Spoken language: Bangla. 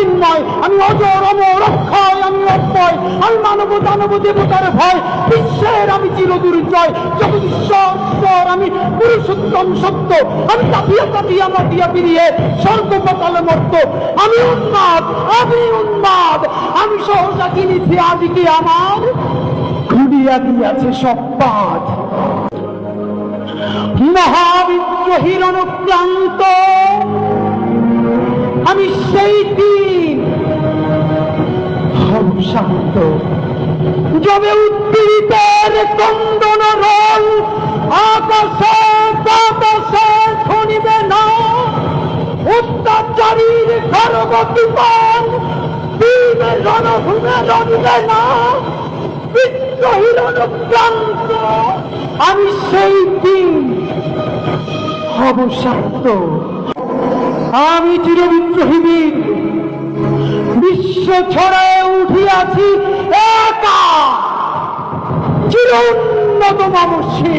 চিন্ময়, আমি অজর অমর অক্ষয়, আমি অক্ষয়, আমি মানব দানব দেবতার ভয়, বিশ্বের আমি চিরদুর্জয়, জগদীশ্বর আমি পুরুষোত্তম সত্য, আমি কাঁপিয়া কাঁপিয়া মাটিয়া ফিরিয়ে স্বর্গ পাতালে মত্ত, আমি উন্মাদ, আমি সহসা কিনেছি আদিকে আমার ঘুরিয়া দিয়াছে সব পাঠ। মহাবিদ্রোহীর অনুক্রান্ত আমি সেই দিন হব শান্ত, যবে উদ্দীপিতের কন্দন রোল আকাশে বাতাসে শুনিবে না, অত্যাচারীর খড়গতিপন বীরের রণভূমে রণিবে না। বিদ্রোহীর অনুক্রান্ত আমি সেই দিন হব শান্ত। আমি চিরবিদ্রোহী বীর, বিশ্ব ছড়ায় উঠিয়াছি একা, চির উন্নত মানসী।